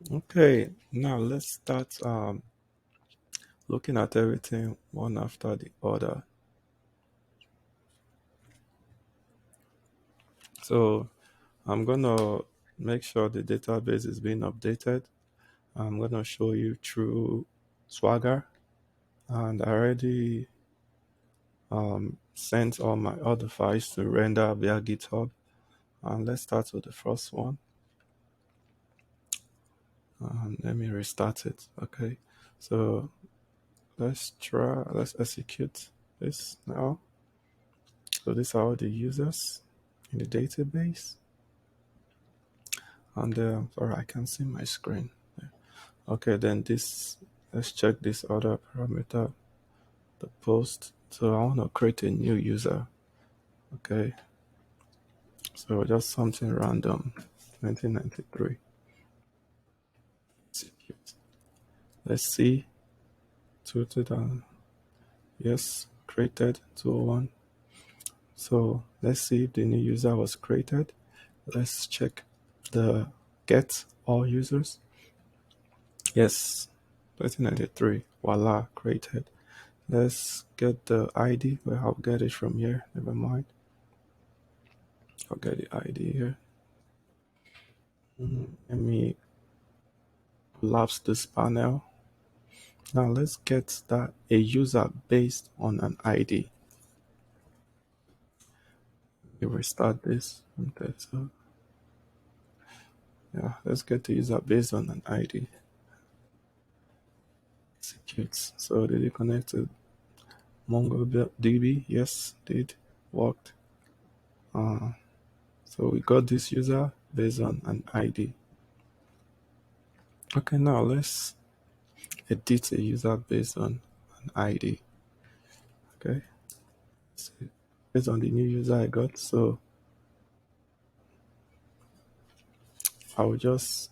Okay, now let's start looking at everything one after the other. So I'm gonna make sure the database is being updated. I'm gonna show you through Swagger, and I already sent all my other files to render via GitHub. And let's start with the first one. Let me restart it. Okay, so let's execute this now. So these are all the users in the database. And sorry, I can see my screen. Okay, then let's check this other parameter, the post. So I want to create a new user. Okay, so just something random, 1993. Execute. Let's see, 2000. Yes, created 201. So let's see if the new user was created. Let's check the get all users. Yes, 1993. Voila, created. Let's get the ID. Well, I'll get it from here. Never mind. I'll get the ID here. Let me collapse this panel. Now let's get that a user based on an ID. We restart this. Okay, so yeah, let's get the user based on an ID. Executes. So did it connect to MongoDB? Yes, did. Worked. Uh, so we got this user based on an ID. Okay, now let's edit a user based on an ID. Okay, so based on the new user I got. So I will just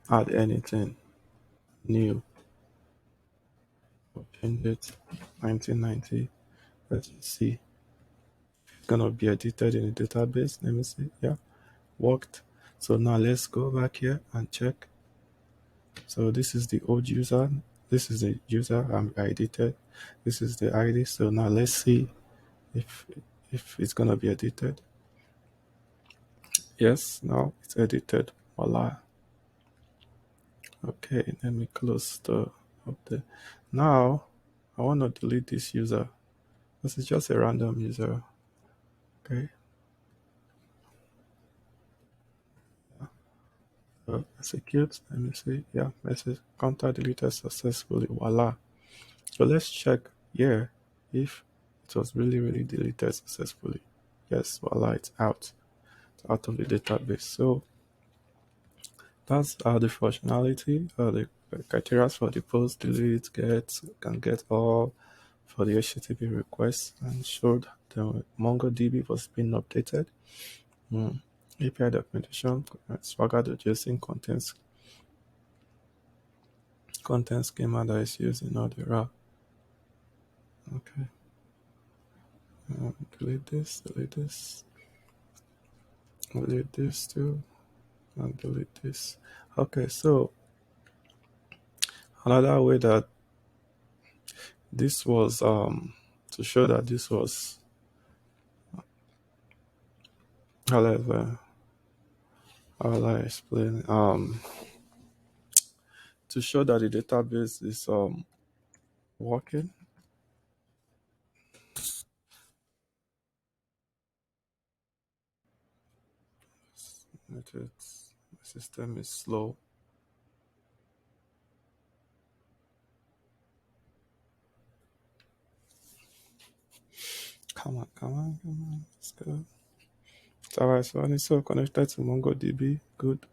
add anything new. Change it 1990. Let's see. It's gonna be edited in the database. Let me see. Yeah, worked. So now let's go back here and check. So this is the old user. This is the user I edited. This is the ID. So now let's see if it's gonna be edited. Yes, now it's edited. Voila. Okay, let me close the update. Now I want to delete this user. This is just a random user. Okay. Execute. Let me see. Yeah, message contact deleted successfully. Voila. So let's check here if it was really deleted successfully. Yes, voila, it's out. It's out of the database. So that's the functionality, the criteria for the post, delete, get, can get all for the HTTP request and showed the MongoDB was being updated. Mm. API documentation, Swagger.json content schema that is used in all the RAW. Okay. Delete delete this too, and delete this. Okay, so another way that this was to show that this was however how will I explain to show that the database is working. The system is slow. Come on. Let's go. Alright, so when it's so connected to MongoDB, good.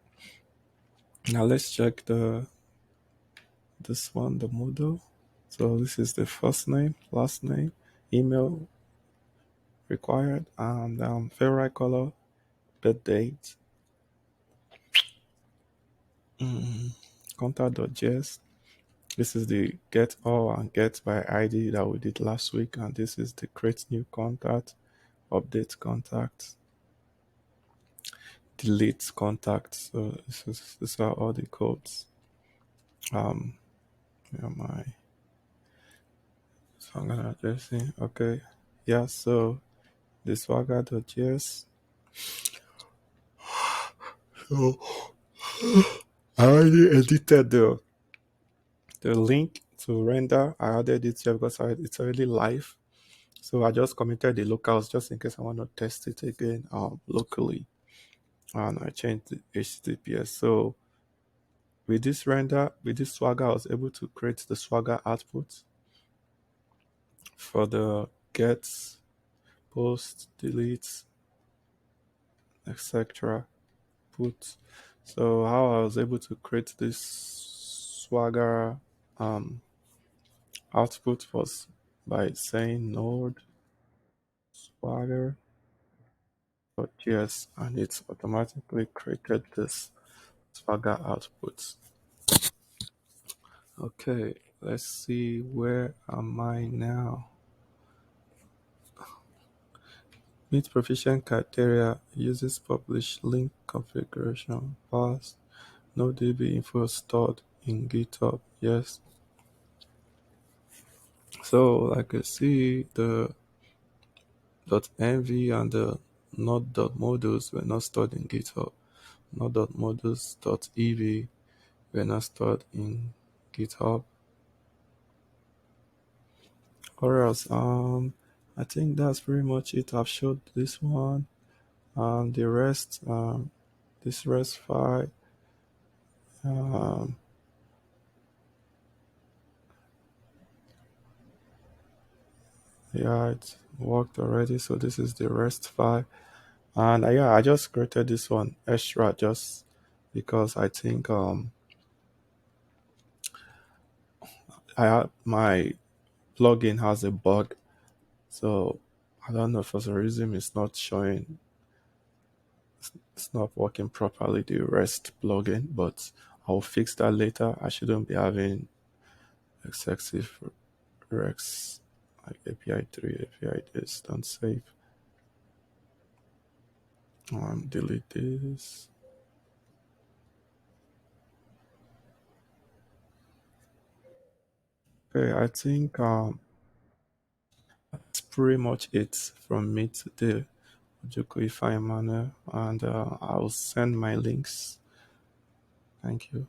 Now let's check this one, the model. So this is the first name, last name, email required, and favorite color, birth date, contact.js. This is the get all and get by ID that we did last week, and this is the create new contact, update contact, delete contacts. So these are all the codes. Um, yeah, so I'm gonna address it. Okay. Yeah, so the swagger.js. So I already edited the link to render. I added it here because it's already live. So I just committed the locals just in case I want to test it again locally. And I changed the HTTPS. So with this render, with this swagger, I was able to create the swagger output for the gets, post, delete, etc. Put. So how I was able to create this swagger um, output was by saying node swagger .js, and it's automatically created this swagger output. Okay, let's see, where am I now? Meet proficient criteria, uses publish link configuration, pass, no DB info stored in GitHub. Yes. So like I see the .env and the node.modules were not stored in GitHub. Node.modules.ev were not stored in GitHub. Or else, I think that's pretty much it. I've showed this one. The rest, this rest file, um, yeah, it worked already. So this is the rest file, and yeah, I just created this one extra just because I think my plugin has a bug. So I don't know, for some reason it's not showing, it's not working properly, the REST plugin, but I'll fix that later. I shouldn't be having excessive Rex like API 3, API this, don't save. Delete this. Okay, I think that's pretty much it from me today. Ojoko Ifeanyi, and I'll send my links. Thank you.